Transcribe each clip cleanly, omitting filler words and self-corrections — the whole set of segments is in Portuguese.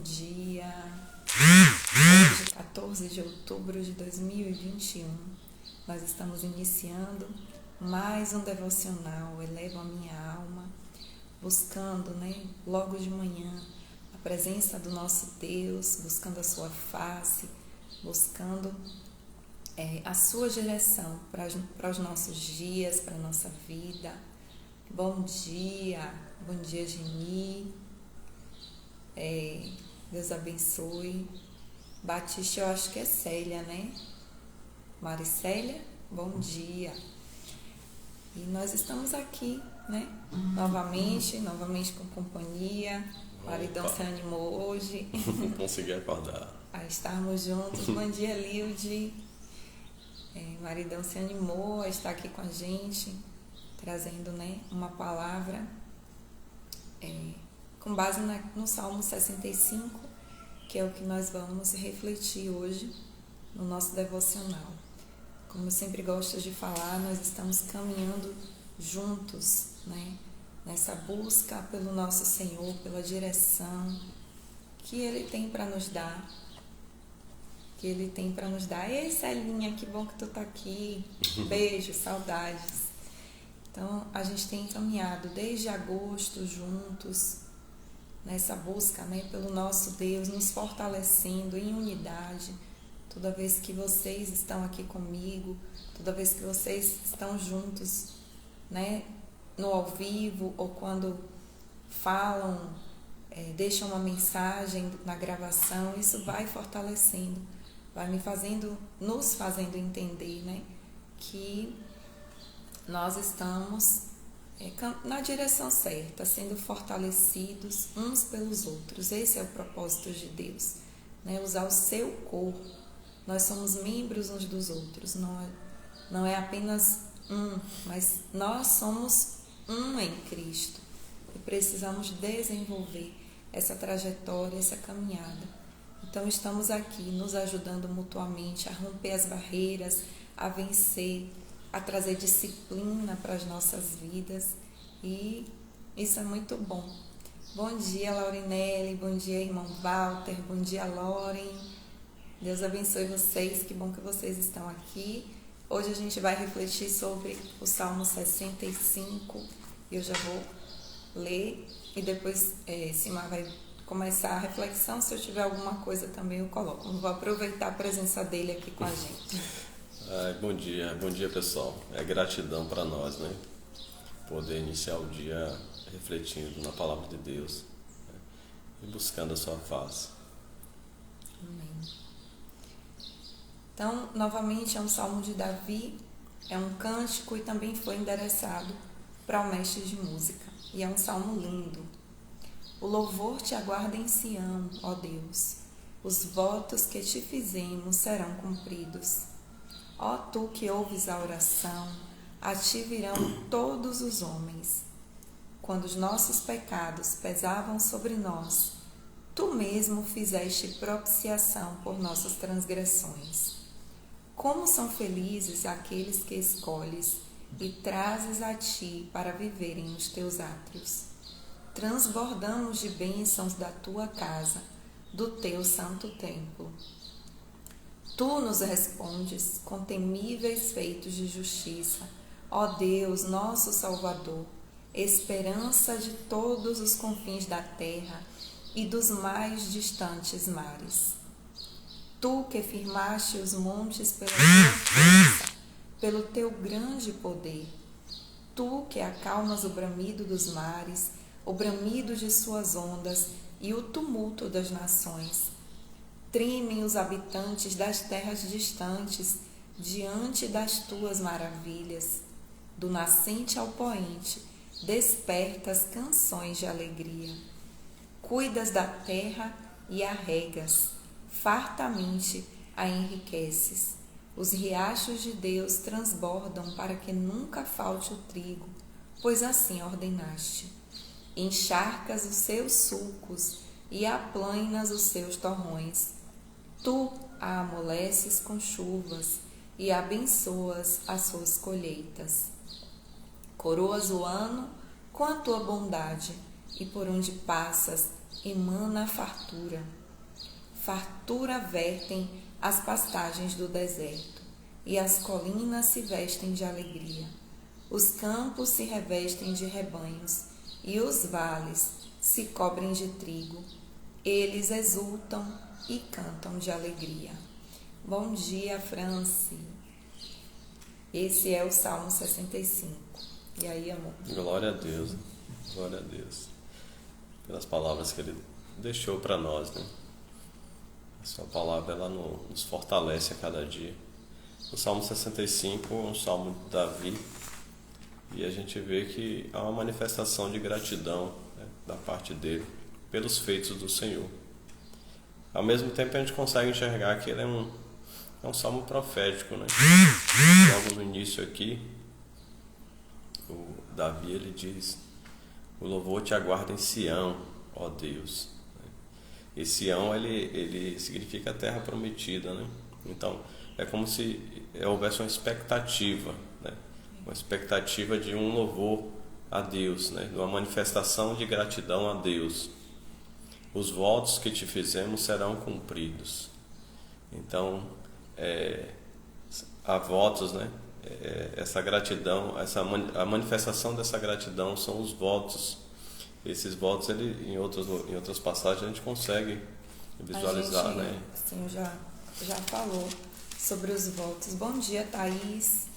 dia. Hoje, 14 de outubro de 2021, nós estamos iniciando mais um devocional, Elevo a Minha Alma, buscando, logo de manhã, a presença do nosso Deus, buscando a sua face, buscando a sua direção para os nossos dias, para a nossa vida. Bom dia, Geni. Deus abençoe. Batista, eu acho que é Célia, né? Maricélia, bom dia. E nós estamos aqui, Novamente com companhia. Maridão se animou hoje. Consegui acordar. A estarmos juntos. Bom dia, Lilde. Maridão se animou a estar aqui com a gente, trazendo, uma palavra com base no Salmo 65, que é o que nós vamos refletir hoje no nosso devocional. Como eu sempre gosto de falar, nós estamos caminhando juntos, nessa busca pelo nosso Senhor, pela direção que Ele tem para nos dar. Ei, Celinha, que bom que tu tá aqui. Beijo, saudades. Então, a gente tem caminhado desde agosto juntos, nessa busca, pelo nosso Deus, nos fortalecendo em unidade. Toda vez que vocês estão aqui comigo, toda vez que vocês estão juntos, no ao vivo, ou quando falam, deixam uma mensagem na gravação, isso vai fortalecendo, vai nos fazendo entender, que nós estamos na direção certa, sendo fortalecidos uns pelos outros. Esse é o propósito de Deus, usar o seu corpo. Nós somos membros uns dos outros, não é apenas um, mas nós somos um em Cristo e precisamos desenvolver essa trajetória, essa caminhada. Então estamos aqui nos ajudando mutuamente a romper as barreiras, a vencer, a trazer disciplina para as nossas vidas, e isso é muito bom. Bom dia, Laurinelli, bom dia, irmão Walter, bom dia, Lauren. Deus abençoe vocês, que bom que vocês estão aqui. Hoje a gente vai refletir sobre o Salmo 65, eu já vou ler e depois Simar vai começar a reflexão. Se eu tiver alguma coisa também eu coloco. Eu vou aproveitar a presença dele aqui com a gente. Bom dia pessoal. É gratidão para nós, poder iniciar o dia refletindo na palavra de Deus, e buscando a sua face. Amém. Então, novamente, é um salmo de Davi, é um cântico e também foi endereçado para o mestre de música. E é um salmo lindo. O louvor te aguarda em Sião, ó Deus. Os votos que te fizemos serão cumpridos. Ó tu que ouves a oração, a ti virão todos os homens. Quando os nossos pecados pesavam sobre nós, tu mesmo fizeste propiciação por nossas transgressões. Como são felizes aqueles que escolhes e trazes a ti para viverem nos teus átrios. Transbordamos de bênçãos da tua casa, do teu santo templo. Tu nos respondes com temíveis feitos de justiça, ó Deus, nosso Salvador, esperança de todos os confins da terra e dos mais distantes mares. Tu que firmaste os montes pela tua força, pelo teu grande poder. Tu que acalmas o bramido dos mares, o bramido de suas ondas e o tumulto das nações. Tremem os habitantes das terras distantes diante das tuas maravilhas. Do nascente ao poente, despertas canções de alegria. Cuidas da terra e a regas, fartamente a enriqueces. Os riachos de Deus transbordam para que nunca falte o trigo, pois assim ordenaste. Encharcas os seus sulcos e aplainas os seus torrões. Tu a amoleces com chuvas e abençoas as suas colheitas. Coroas o ano com a tua bondade, e por onde passas emana a fartura. Fartura vertem as pastagens do deserto, e as colinas se vestem de alegria. Os campos se revestem de rebanhos, e os vales se cobrem de trigo. Eles exultam e cantam de alegria. Bom dia, Franci. Esse é o Salmo 65. E aí, amor? Glória a Deus, glória a Deus. Pelas palavras que Ele deixou para nós, né? A sua palavra, ela nos fortalece a cada dia. O Salmo 65 é um salmo de Davi, e a gente vê que há uma manifestação de gratidão, né, da parte dele pelos feitos do Senhor. Ao mesmo tempo, a gente consegue enxergar que ele é um salmo profético, né? Logo no início aqui, o Davi, ele diz: o louvor te aguarda em Sião, ó Deus. E Sião, ele significa terra prometida, né? Então, é como se houvesse uma expectativa, né? Uma expectativa de um louvor a Deus, né? De uma manifestação de gratidão a Deus. Os votos que te fizemos serão cumpridos. Então, há votos, né? Essa gratidão, a manifestação dessa gratidão são os votos. Esses votos, em outras passagens, a gente consegue visualizar, né? Sim, já falou sobre os votos. Bom dia, Thaís.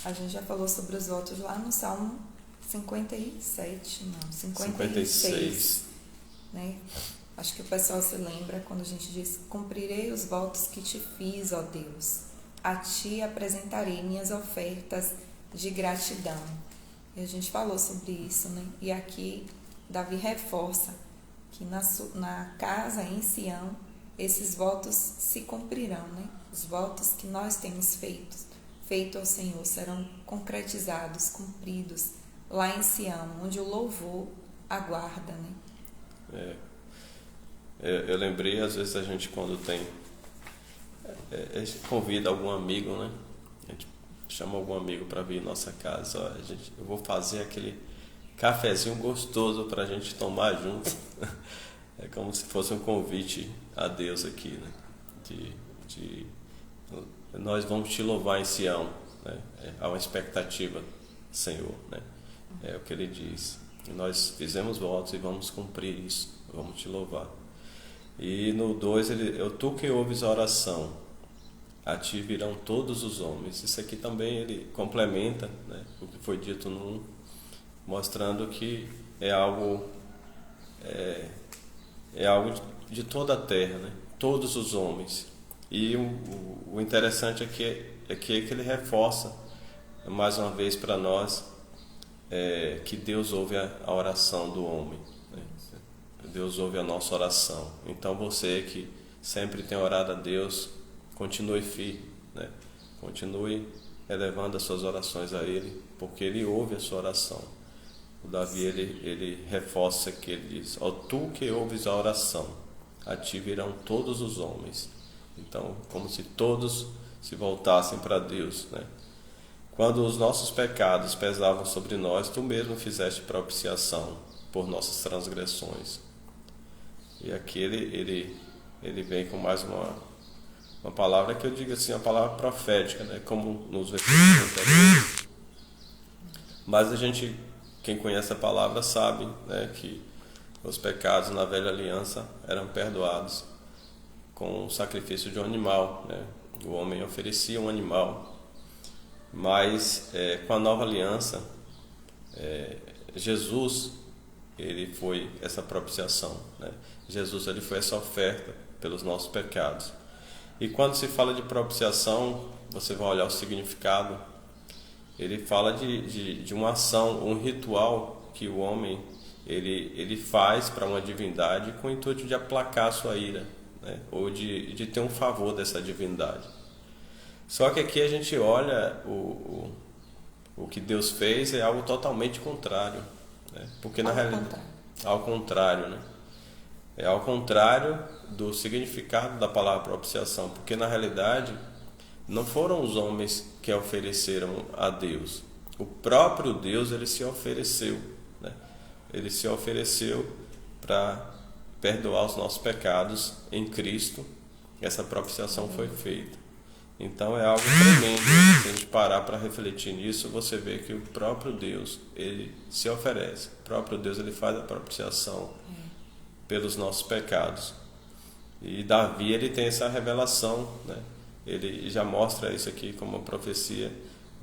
A gente já falou sobre os votos lá no Salmo 56. Né? Acho que o pessoal se lembra quando a gente diz: cumprirei os votos que te fiz, ó Deus. A ti apresentarei minhas ofertas de gratidão. E a gente falou sobre isso, né? E aqui Davi reforça que na casa em Sião esses votos se cumprirão, né? Os votos que nós temos feito ao Senhor serão concretizados, cumpridos lá em Sião, onde o louvor aguarda, né? Eu lembrei, às vezes, a gente quando tem a gente convida algum amigo, né? A gente chama algum amigo para vir em nossa casa. Ó, eu vou fazer aquele cafezinho gostoso para a gente tomar junto. É como se fosse um convite a Deus aqui, né? Nós vamos te louvar em Sião, né? Há uma expectativa, Senhor, né? É o que Ele diz. E nós fizemos votos e vamos cumprir isso. Vamos te louvar. E no 2, tu que ouves a oração, a ti virão todos os homens. Isso aqui também ele complementa, né, o que foi dito no 1, mostrando que é algo de toda a terra, né? Todos os homens. E o interessante é que ele reforça mais uma vez para nós que Deus ouve a oração do homem, né? Deus ouve a nossa oração. Então você que sempre tem orado a Deus, continue firme, né? Continue elevando as suas orações a Ele, porque Ele ouve a sua oração. O Davi, ele reforça que ele diz: ó, tu que ouves a oração, a ti virão todos os homens. Então, como se todos se voltassem para Deus, né? Quando os nossos pecados pesavam sobre nós, tu mesmo fizeste propiciação por nossas transgressões. E aqui ele vem com mais uma palavra que eu digo assim, uma palavra profética, né? Como nos versículos anteriores. Mas quem conhece a palavra sabe, né, que os pecados na velha aliança eram perdoados com o sacrifício de um animal, né? O homem oferecia um animal, mas com a nova aliança, Jesus, ele foi essa propiciação, né? Jesus, ele foi essa oferta pelos nossos pecados. E quando se fala de propiciação, você vai olhar o significado, ele fala de uma ação, um ritual que o homem ele faz para uma divindade com o intuito de aplacar a sua ira, né? Ou de ter um favor dessa divindade. Só que aqui a gente olha o que Deus fez é algo totalmente contrário, né? Porque na realidade, ao contrário, né? É ao contrário do significado da palavra propiciação, porque na realidade não foram os homens que ofereceram a Deus. O próprio Deus, ele se ofereceu, né? Ele se ofereceu perdoar os nossos pecados em Cristo. Essa propiciação foi feita. Então é algo tremendo. Se a gente parar para refletir nisso, você vê que o próprio Deus, ele se oferece. O próprio Deus, ele faz a propiciação pelos nossos pecados. E Davi, ele tem essa revelação, né? Ele já mostra isso aqui como uma profecia,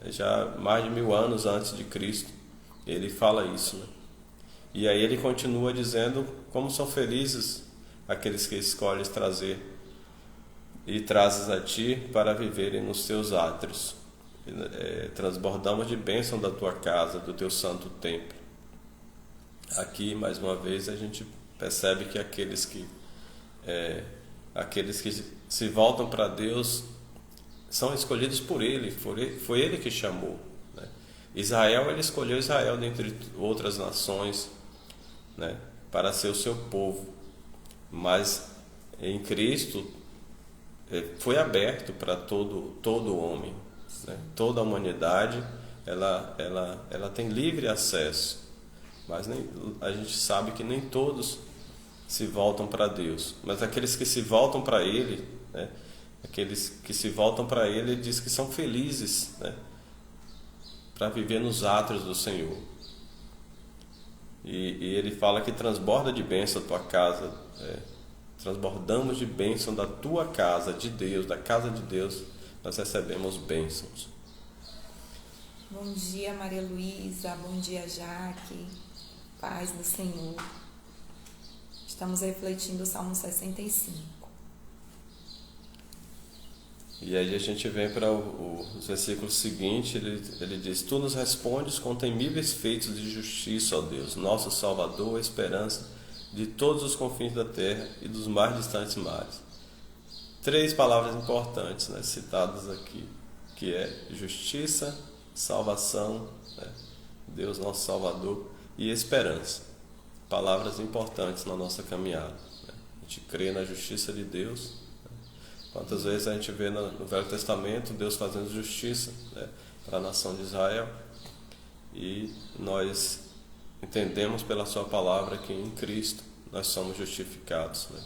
já mais de 1000 anos antes de Cristo. Ele fala isso, né? E aí ele continua dizendo como são felizes aqueles que escolhes trazer e trazes a ti para viverem nos teus átrios. Transbordamos de bênção da tua casa, do teu santo templo. Aqui, mais uma vez, a gente percebe que aqueles que se voltam para Deus são escolhidos por Ele. Foi Ele que chamou, né? Israel, Ele escolheu Israel dentre outras nações, né, para ser o seu povo. Mas em Cristo foi aberto para todo homem, né? Toda a humanidade ela tem livre acesso, mas a gente sabe que nem todos se voltam para Deus, mas aqueles que se voltam para Ele, né? Aqueles que se voltam para Ele, Ele diz que são felizes, né, para viver nos átrios do Senhor. E Ele fala que transborda de bênção a tua casa, transbordamos de bênção da tua casa, de Deus, da casa de Deus, nós recebemos bênçãos. Bom dia, Maria Luísa, bom dia, Jaque, paz do Senhor. Estamos refletindo o Salmo 65. E aí a gente vem para os versículos seguintes, ele diz: Tu nos respondes com temíveis feitos de justiça, ó Deus, nosso Salvador, esperança de todos os confins da terra e dos mais distantes mares. 3 palavras importantes, né, citadas aqui, que é justiça, salvação, né, Deus nosso Salvador, e esperança. Palavras importantes na nossa caminhada, né? A gente crê na justiça de Deus, né? Quantas vezes a gente vê no Velho Testamento Deus fazendo justiça, né, para a nação de Israel, e nós entendemos pela sua palavra que em Cristo nós somos justificados, né?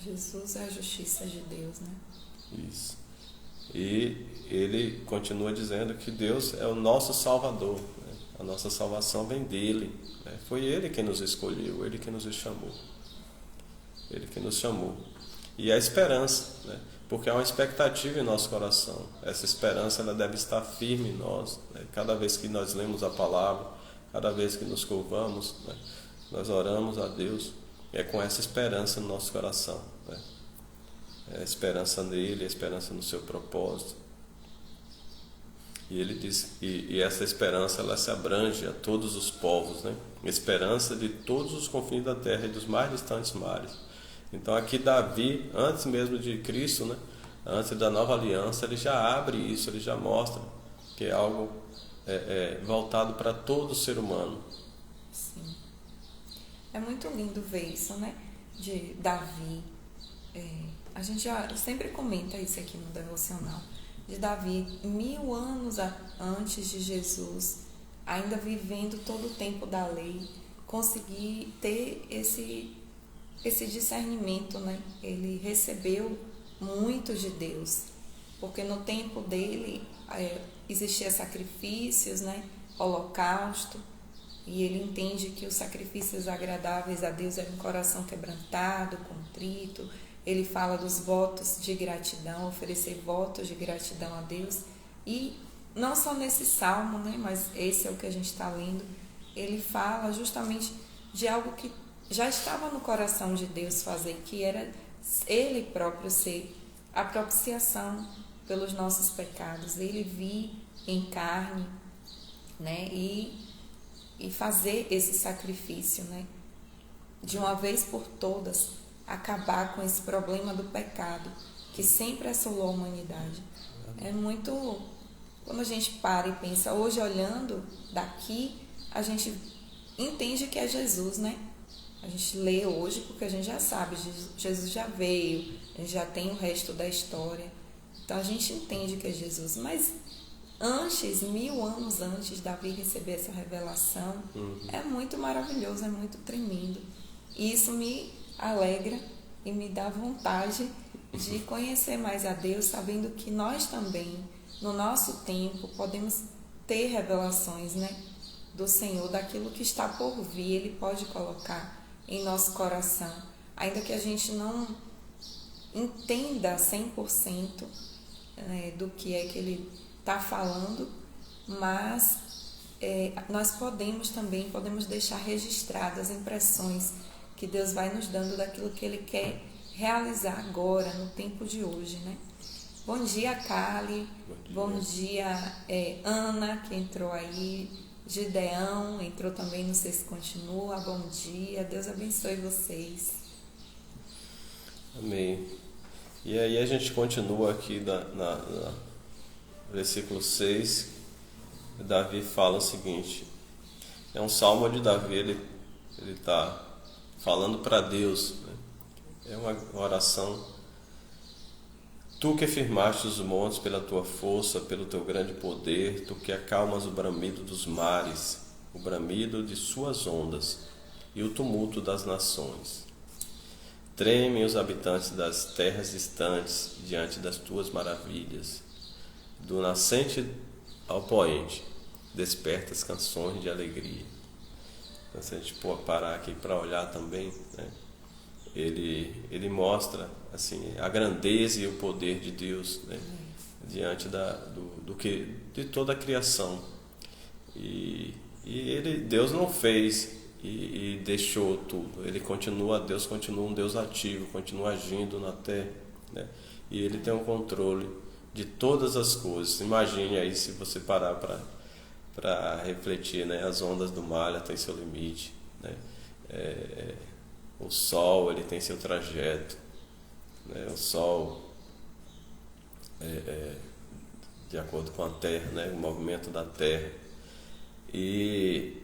Jesus é a justiça de Deus, né? Isso. E ele continua dizendo que Deus é o nosso Salvador, né? A nossa salvação vem dele, né? Foi Ele quem nos escolheu, Ele que nos chamou. Ele que nos chamou. E a esperança, né? Porque há uma expectativa em nosso coração. Essa esperança ela deve estar firme em nós, né? Cada vez que nós lemos a palavra, cada vez que nos curvamos, né, nós oramos a Deus, é com essa esperança no nosso coração, né? A esperança nele, a esperança no seu propósito. E ele diz, e essa esperança ela se abrange a todos os povos, né? Esperança de todos os confins da terra e dos mais distantes mares. Então aqui Davi, antes mesmo de Cristo, né, antes da nova aliança, ele já abre isso, ele já mostra que é algo voltado para todo ser humano. Sim. É muito lindo ver isso, né? De Davi. A gente já sempre comenta isso aqui no devocional. De Davi, 1000 anos antes de Jesus, ainda vivendo todo o tempo da lei, conseguir ter esse discernimento, né? Ele recebeu muito de Deus, porque no tempo dele existia sacrifícios, né? Holocausto, e ele entende que os sacrifícios agradáveis a Deus é um coração quebrantado, contrito. Ele fala dos votos de gratidão, oferecer votos de gratidão a Deus. E não só nesse salmo, né, mas esse é o que a gente está lendo, ele fala justamente de algo que já estava no coração de Deus fazer, que era Ele próprio ser a propiciação pelos nossos pecados. Ele vir em carne, né, e fazer esse sacrifício, né, de uma vez por todas, acabar com esse problema do pecado que sempre assolou a humanidade. É muito... Quando a gente para e pensa, hoje olhando daqui, a gente entende que é Jesus, né? A gente lê hoje porque a gente já sabe, Jesus já veio, a gente já tem o resto da história. Então a gente entende que é Jesus. Mas antes, 1000 anos antes de Davi receber essa revelação, é muito maravilhoso, é muito tremendo. E isso me alegra e me dá vontade de conhecer mais a Deus, sabendo que nós também, no nosso tempo, podemos ter revelações, né, do Senhor, daquilo que está por vir. Ele pode colocar em nosso coração, ainda que a gente não entenda 100%, do que é que Ele está falando, mas nós podemos deixar registradas as impressões que Deus vai nos dando daquilo que Ele quer realizar agora, no tempo de hoje, né? Bom dia, Kali. Bom dia, Ana, que entrou aí. Gideão entrou também, não sei se continua. Bom dia, Deus abençoe vocês. Amém. E aí a gente continua aqui na versículo 6. Davi fala o seguinte: é um salmo de Davi, ele está falando para Deus, né? É uma oração. Tu que firmaste os montes pela tua força, pelo teu grande poder, tu que acalmas o bramido dos mares, o bramido de suas ondas e o tumulto das nações. Tremem os habitantes das terras distantes diante das tuas maravilhas. Do nascente ao poente, despertas canções de alegria. Então, se a gente parar aqui para olhar também, né? Ele mostra assim a grandeza e o poder de Deus, né? Diante de toda a criação. E Deus não fez e deixou tudo. Deus continua um Deus ativo, continua agindo na terra, né? E Ele tem o controle de todas as coisas. Imagine aí, se você parar para refletir, né? As ondas do mar têm seu limite, né? O sol, ele tem seu trajeto, né? O sol de acordo com a terra, né? O movimento da terra. E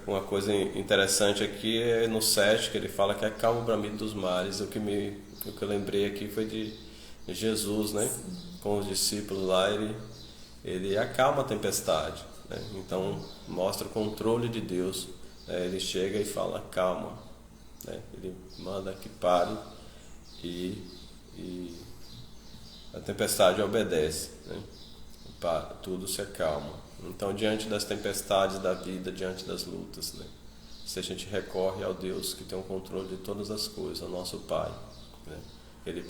uma coisa interessante aqui é no 7, que ele fala que acalma o bramido dos mares. O que eu lembrei aqui foi de Jesus, né? Com os discípulos lá, ele acalma a tempestade, né? Então mostra o controle de Deus. Ele chega e fala calma, né? Ele manda que pare e a tempestade obedece, né? Tudo se acalma. Então, diante das tempestades da vida, diante das lutas, né? Se a gente recorre ao Deus que tem o controle de todas as coisas, ao nosso Pai, né? Ele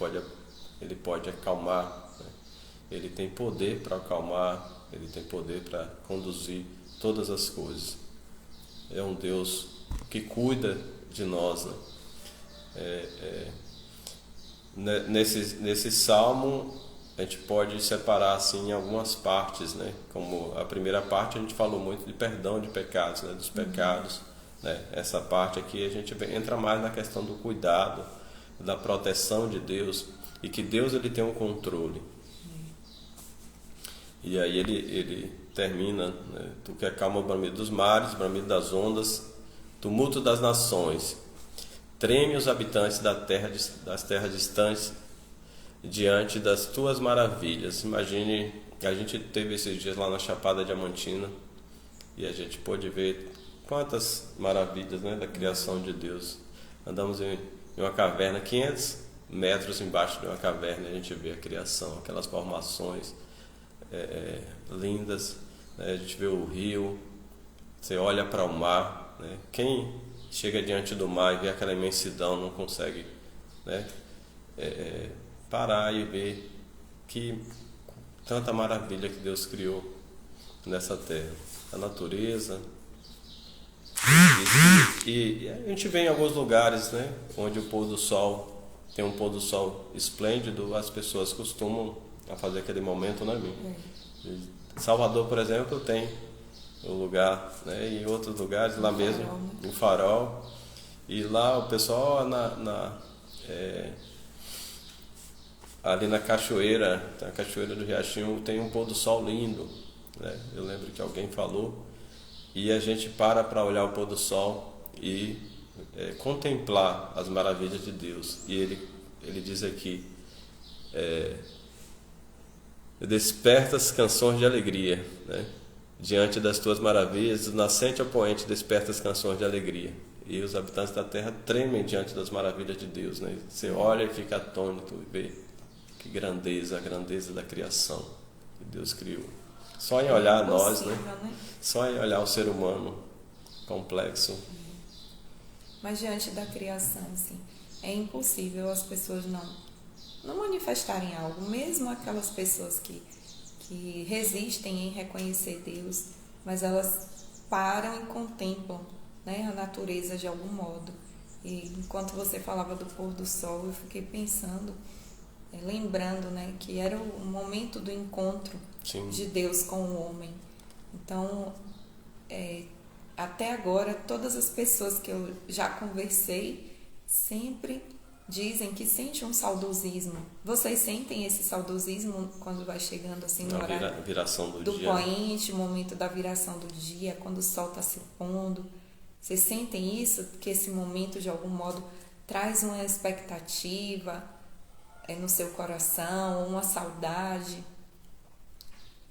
pode acalmar, né? Ele tem poder para acalmar, Ele tem poder para conduzir todas as coisas. É um Deus que cuida de nós, né? Nesse salmo a gente pode separar assim em algumas partes, né? Como a primeira parte a gente falou muito de perdão de pecados, né? Dos pecados, né? Essa parte aqui a gente entra mais na questão do cuidado, da proteção de Deus, e que Deus ele tem um controle. E aí ele termina, né? Tu que acalma o bramido dos mares, o bramido das ondas, tumulto das nações. Treme os habitantes das terras distantes diante das tuas maravilhas. Imagine, a gente teve esses dias lá na Chapada Diamantina e a gente pôde ver quantas maravilhas, né, da criação de Deus. Andamos em uma caverna, 500 metros embaixo de uma caverna, a gente vê a criação, aquelas formações lindas, né? A gente vê o rio, você olha para o mar, né? Quem chega diante do mar e vê aquela imensidão não consegue, né? Parar e ver que tanta maravilha que Deus criou nessa terra, a natureza. E a gente vê em alguns lugares, né, onde o pôr do sol tem um pôr do sol esplêndido, as pessoas costumam a fazer aquele momento, né, Salvador, por exemplo, tem o lugar, né, e em outros lugares, lá mesmo, o Farol, e lá o pessoal ali na cachoeira, a cachoeira do Riachinho, tem um pôr do sol lindo, né? Eu lembro que alguém falou, e a gente para olhar o pôr do sol e contemplar as maravilhas de Deus. E ele diz aqui, despertas canções de alegria, né? Diante das tuas maravilhas, do nascente ao poente despertas canções de alegria. e os habitantes da terra tremem diante das maravilhas de Deus, né? Você olha e fica atônito e vê que grandeza, a grandeza da criação que Deus criou. Só em olhar nós, né? Só em olhar o ser humano complexo. Mas diante da criação, assim, é impossível as pessoas não manifestarem algo, mesmo aquelas pessoas que resistem em reconhecer Deus, mas elas param e contemplam, né, a natureza de algum modo. E enquanto você falava do pôr do sol, eu fiquei pensando, lembrando, né, que era o momento do encontro Sim. de Deus com o homem. Então, até agora, todas as pessoas que eu já conversei sempre dizem que sentem um saudosismo. Vocês sentem esse saudosismo quando vai chegando assim no horário viração do dia, poente, momento da viração do dia, quando o sol está se pondo? Vocês sentem isso? Que esse momento de algum modo traz uma expectativa no seu coração, uma saudade?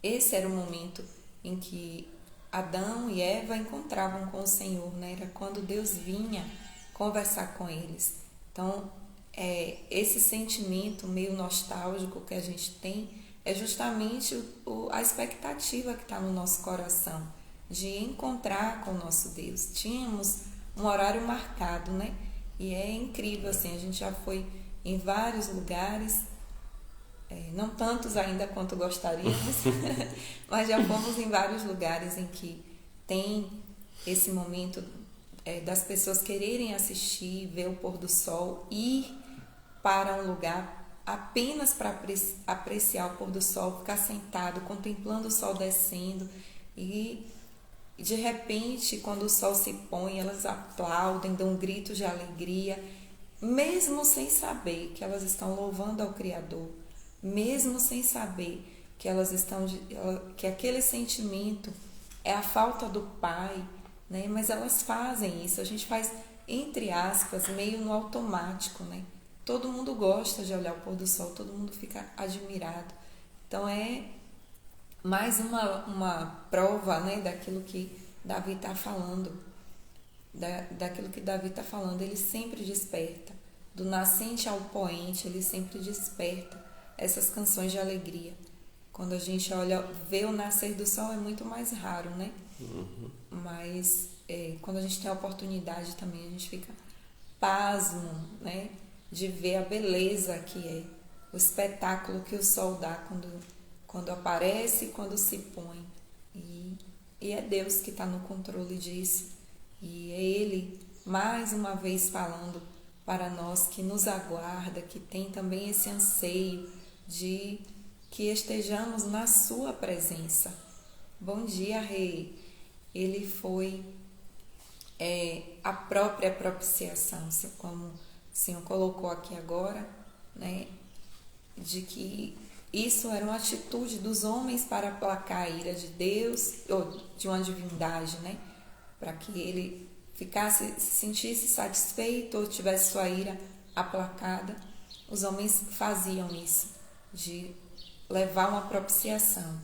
Esse era o momento em que Adão e Eva encontravam com o Senhor, né? Era quando Deus vinha conversar com eles. Então, esse sentimento meio nostálgico que a gente tem é justamente a expectativa que está no nosso coração de encontrar com o nosso Deus. Tínhamos um horário marcado, né? E é incrível, assim, a gente já foi em vários lugares, não tantos ainda quanto gostaríamos, mas já fomos em vários lugares em que tem esse momento das pessoas quererem assistir, ver o pôr do sol, ir para um lugar apenas para apreciar o pôr do sol, ficar sentado, contemplando o sol descendo, e de repente, quando o sol se põe, elas aplaudem, dão gritos de alegria, mesmo sem saber que elas estão louvando ao Criador, mesmo sem saber que elas que aquele sentimento é a falta do Pai, né? Mas elas fazem isso, a gente faz entre aspas, meio no automático, né? Todo mundo gosta de olhar o pôr do sol, todo mundo fica admirado. Então é mais uma prova, né, daquilo que Davi está falando, daquilo que Davi está falando. Ele sempre desperta, do nascente ao poente, ele sempre desperta essas canções de alegria. Quando a gente vê o nascer do sol é muito mais raro, né? Uhum. Mas quando a gente tem a oportunidade também, a gente fica pasmo, né? De ver a beleza que é o espetáculo que o sol dá quando aparece e quando se põe. E é Deus que está no controle disso. E é Ele, mais uma vez, falando para nós que nos aguarda, que tem também esse anseio de que estejamos na sua presença. Bom dia, Rei. Ele foi a própria propiciação, como o Senhor colocou aqui agora, né? De que isso era uma atitude dos homens para aplacar a ira de Deus, ou de uma divindade, né? Para que ele se sentisse satisfeito ou tivesse sua ira aplacada. Os homens faziam isso, de levar uma propiciação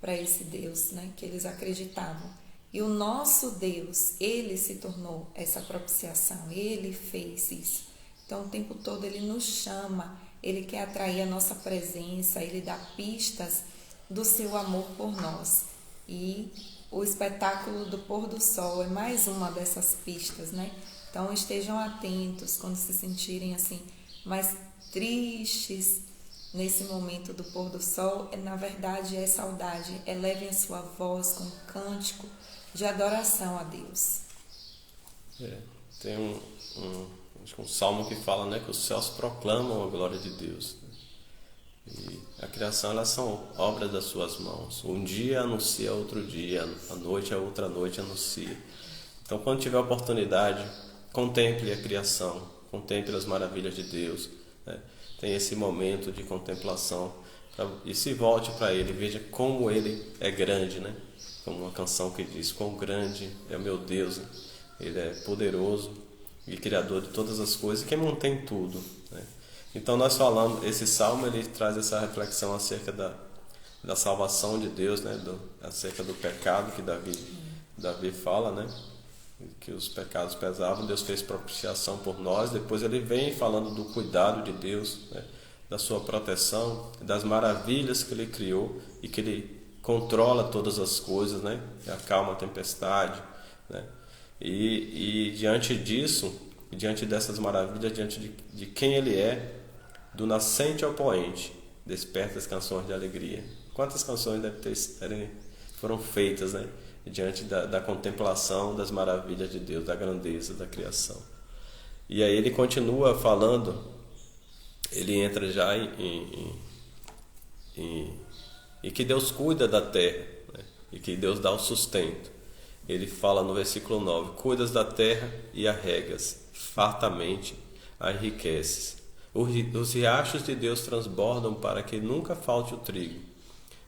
para esse Deus, né, que eles acreditavam. E o nosso Deus, Ele se tornou essa propiciação, Ele fez isso. Então o tempo todo Ele nos chama, Ele quer atrair a nossa presença, Ele dá pistas do seu amor por nós. E o espetáculo do pôr do sol é mais uma dessas pistas, né? Então estejam atentos quando se sentirem assim mais tristes nesse momento do pôr do sol. Na verdade é saudade. Elevem a sua voz com um cântico de adoração a Deus. Tem um salmo que fala, né, que os céus proclamam a glória de Deus. E a criação, elas são obras das suas mãos. Um dia anuncia outro dia, a noite a outra noite anuncia. Então, quando tiver oportunidade, contemple a criação, contemple as maravilhas de Deus, né? Tem esse momento de contemplação e se volte para Ele, veja como Ele é grande, né? Como uma canção que diz: quão grande é o meu Deus, né? Ele é poderoso e criador de todas as coisas e que mantém tudo, né? Então nós falamos, esse salmo ele traz essa reflexão acerca da salvação de Deus, né? Acerca do pecado que Davi fala, né? que os pecados pesavam, Deus fez propiciação por nós. Depois ele vem falando do cuidado de Deus, né? Da sua proteção, das maravilhas que ele criou e que ele controla todas as coisas, né? Acalma a tempestade, né? E diante disso, diante dessas maravilhas, diante de quem ele é, do nascente ao poente, desperta as canções de alegria. Quantas canções foram feitas, né? Diante da contemplação das maravilhas de Deus, da grandeza da criação. E aí ele continua falando, ele entra já e que Deus cuida da terra, né? E que Deus dá o sustento. Ele fala no versículo 9: cuidas da terra e a regas, fartamente a enriqueces. Os riachos de Deus transbordam para que nunca falte o trigo,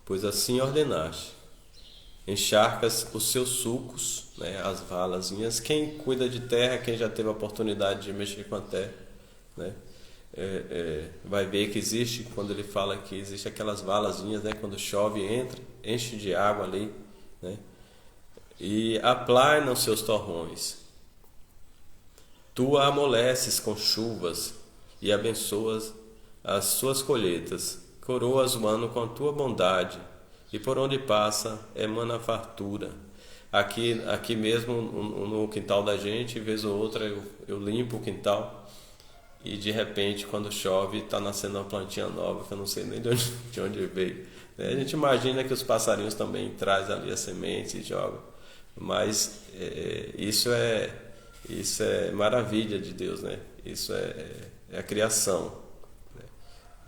pois assim ordenaste. Encharcas os seus sulcos, né, as valazinhas. Quem cuida de terra, quem já teve a oportunidade de mexer com a terra, né, vai ver que existe, quando ele fala que existe aquelas valazinhas, né, quando chove, entra, enche de água ali, né, e aplaina os seus torrões. Tu a amoleces com chuvas e abençoas as suas colheitas. Coroas o ano com a tua bondade, e por onde passa emana fartura. Aqui mesmo no quintal da gente, vez ou outra eu limpo o quintal e de repente quando chove está nascendo uma plantinha nova que eu não sei nem de onde veio. A gente imagina que os passarinhos também trazem ali as sementes e jogam, mas isso é maravilha de Deus, né? Isso é a criação, né?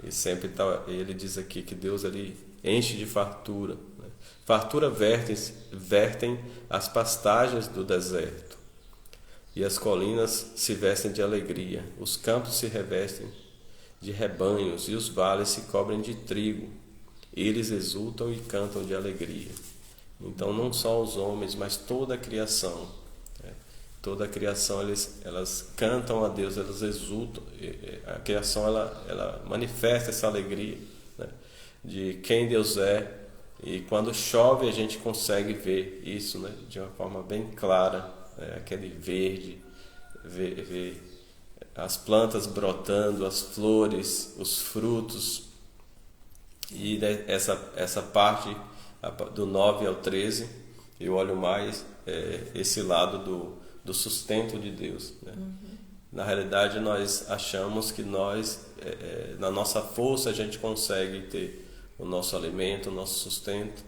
E sempre ele diz aqui que Deus ali enche de fartura, né? Fartura vertem as pastagens do deserto, e as colinas se vestem de alegria, os campos se revestem de rebanhos, e os vales se cobrem de trigo. Eles exultam e cantam de alegria. Então não só os homens, mas toda a criação, né? Toda a criação, elas cantam a Deus, elas exultam. A criação ela manifesta essa alegria, né, de quem Deus é. E quando chove a gente consegue ver isso, né, de uma forma bem clara, né, aquele verde, ver as plantas brotando, as flores, os frutos. E, né, essa parte do 9 ao 13 eu olho mais esse lado do sustento de Deus, né? Na realidade nós achamos que na nossa força a gente consegue ter o nosso alimento, o nosso sustento,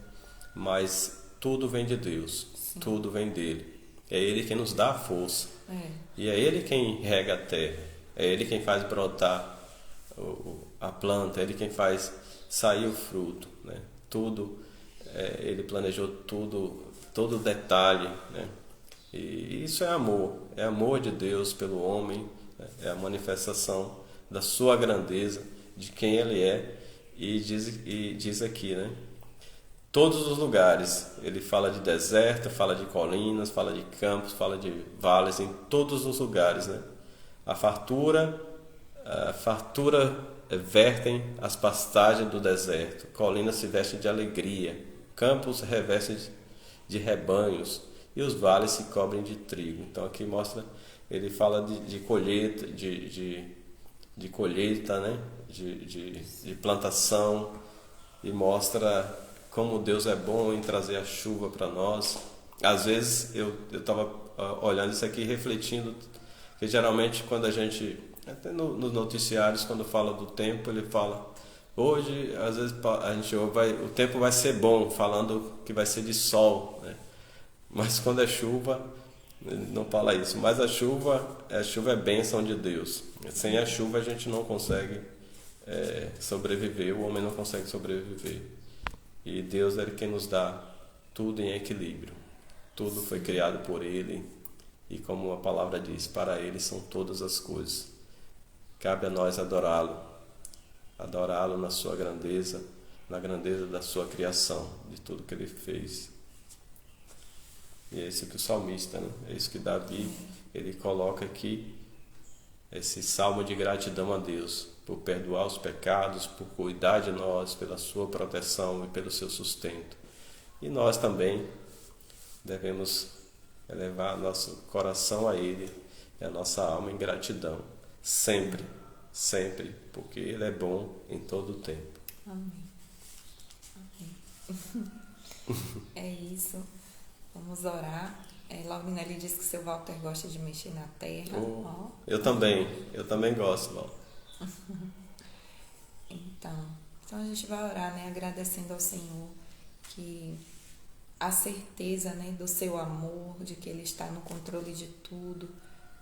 mas tudo vem de Deus. Sim. Tudo vem dele. É ele quem nos dá a força, e é ele quem rega a terra, é ele quem faz brotar a planta, é ele quem faz sair o fruto, né? Tudo, ele planejou tudo, todo detalhe, né? E isso é amor de Deus pelo homem, né? É a manifestação da sua grandeza, de quem ele é. E diz aqui, né? Todos os lugares, ele fala de deserto, fala de colinas, fala de campos, fala de vales, em todos os lugares, né? A fartura vertem as pastagens do deserto, colinas se vestem de alegria, campos revestem de rebanhos, e os vales se cobrem de trigo. Então aqui mostra, ele fala de colheita, de colheita, né? de plantação, e mostra como Deus é bom em trazer a chuva para nós. Às vezes eu estava olhando isso aqui, refletindo, que geralmente quando a gente, até nos noticiários, quando fala do tempo, ele fala, hoje, às vezes a gente ouve, o tempo vai ser bom, falando que vai ser de sol, né? Mas quando é chuva, ele não fala isso. Mas a chuva é bênção de Deus. Sem a chuva a gente não consegue sobreviver, o homem não consegue sobreviver. E Deus é quem nos dá tudo em equilíbrio. Tudo foi criado por Ele, e como a palavra diz, para Ele são todas as coisas. Cabe a nós adorá-lo na sua grandeza, na grandeza da sua criação, de tudo que Ele fez. E é isso que o salmista, né? É isso que Davi, ele coloca aqui, esse salmo de gratidão a Deus, por perdoar os pecados, por cuidar de nós, pela sua proteção e pelo seu sustento. E nós também devemos elevar nosso coração a Ele e a nossa alma em gratidão, sempre, sempre, porque Ele é bom em todo o tempo. Amém. Amém. É isso. Vamos orar. Laurinelli disse que o seu Walter gosta de mexer na terra. Eu também gosto, Lau. Então a gente vai orar, né, agradecendo ao Senhor que a certeza, né, do seu amor, de que Ele está no controle de tudo,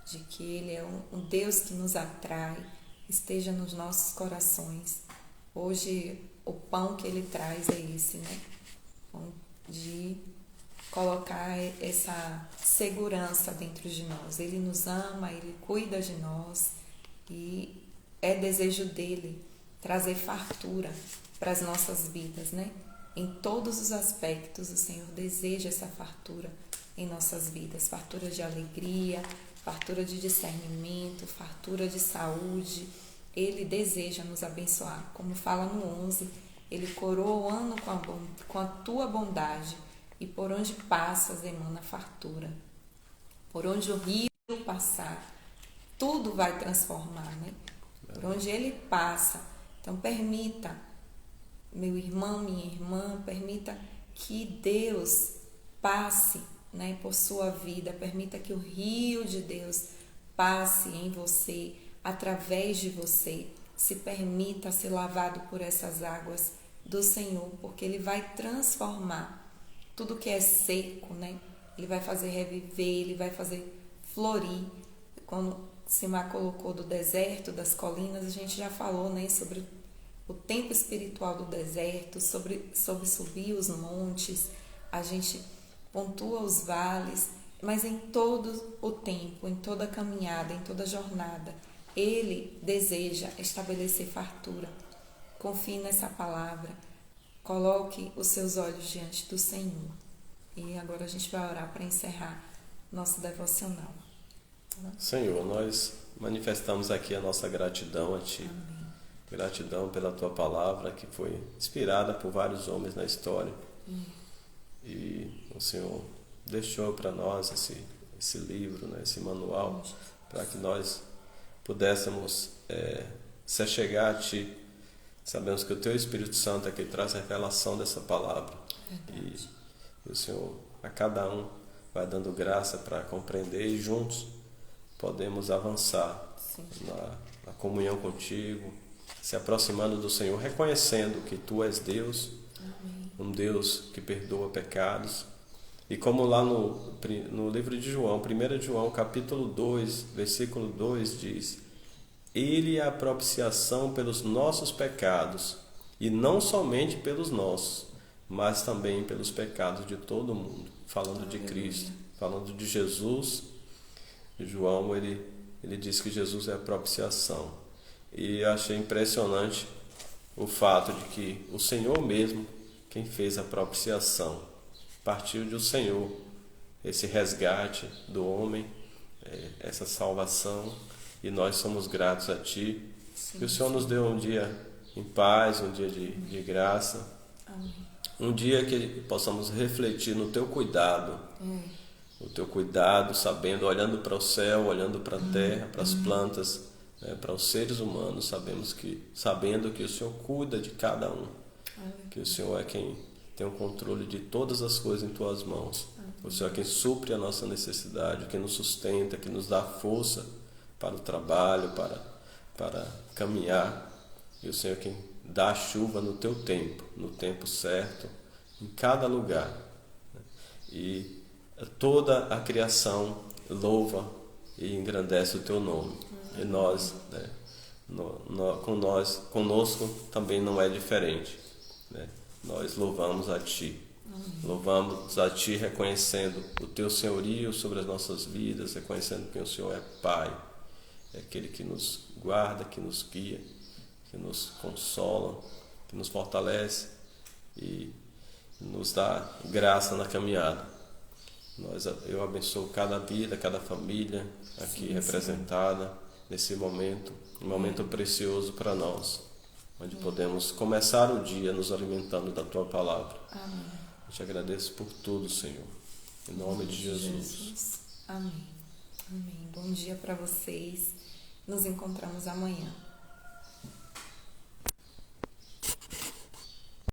de que Ele é um Deus que nos atrai, esteja nos nossos corações. Hoje o pão que Ele traz é esse, né, de colocar essa segurança dentro de nós. Ele nos ama, Ele cuida de nós e é desejo dEle trazer fartura para as nossas vidas, né? Em todos os aspectos, o Senhor deseja essa fartura em nossas vidas. Fartura de alegria, fartura de discernimento, fartura de saúde. Ele deseja nos abençoar. Como fala no 11, Ele coroa o ano com a tua bondade e por onde passas emana fartura. Por onde o rio passar, tudo vai transformar, né? Por onde Ele passa. Então permita, meu irmão, minha irmã, permita que Deus passe, né, por sua vida, permita que o rio de Deus passe em você, através de você, se permita ser lavado por essas águas do Senhor, porque Ele vai transformar tudo que é seco, né? Ele vai fazer reviver, Ele vai fazer florir. Quando Simar colocou do deserto, das colinas, a gente já falou, né, sobre o tempo espiritual do deserto, sobre subir os montes, a gente pontua os vales, mas em todo o tempo, em toda a caminhada, em toda a jornada, Ele deseja estabelecer fartura. Confie nessa palavra, coloque os seus olhos diante do Senhor. E agora a gente vai orar para encerrar nosso devocional. Senhor, nós manifestamos aqui a nossa gratidão a Ti. Amém. Gratidão pela Tua palavra, que foi inspirada por vários homens na história. E o Senhor deixou para nós esse livro, né, esse manual, para que nós pudéssemos se achegar a Ti. Sabemos que o Teu Espírito Santo é que traz a revelação dessa palavra. E o Senhor, a cada um, vai dando graça para compreender e juntos podemos avançar na comunhão contigo, se aproximando do Senhor, reconhecendo que Tu és Deus, um Deus que perdoa pecados. E como lá no livro de João, 1 João, capítulo 2, versículo 2, diz: Ele é a propiciação pelos nossos pecados, e não somente pelos nossos, mas também pelos pecados de todo mundo. Falando de Cristo, falando de Jesus. João, ele diz que Jesus é a propiciação. E eu achei impressionante o fato de que o Senhor mesmo, quem fez a propiciação, partiu do Senhor, esse resgate do homem, essa salvação, e nós somos gratos a Ti. Que o Senhor nos dê um dia em paz, um dia de graça. Amém. Um dia que possamos refletir no Teu cuidado, o Teu cuidado, sabendo, olhando para o céu, olhando para a terra, para as plantas, para os seres humanos, sabendo que o Senhor cuida de cada um, que o Senhor é quem tem o controle de todas as coisas em Tuas mãos. O Senhor é quem supre a nossa necessidade, quem nos sustenta, que nos dá força para o trabalho, para caminhar. E o Senhor é quem dá a chuva no Teu tempo, no tempo certo, em cada lugar. E toda a criação louva e engrandece o Teu nome. E nós, conosco também não é diferente, né? Nós louvamos a Ti. Louvamos a Ti reconhecendo o Teu senhorio sobre as nossas vidas, reconhecendo que o Senhor é Pai, é aquele que nos guarda, que nos guia, que nos consola, que nos fortalece e nos dá graça na caminhada. Eu abençoo cada vida, cada família aqui representada nesse momento, um momento precioso para nós, onde podemos começar o dia nos alimentando da Tua palavra. Amém. Eu Te agradeço por tudo, Senhor. Em nome de Jesus. Amém. Amém. Bom dia para vocês. Nos encontramos amanhã.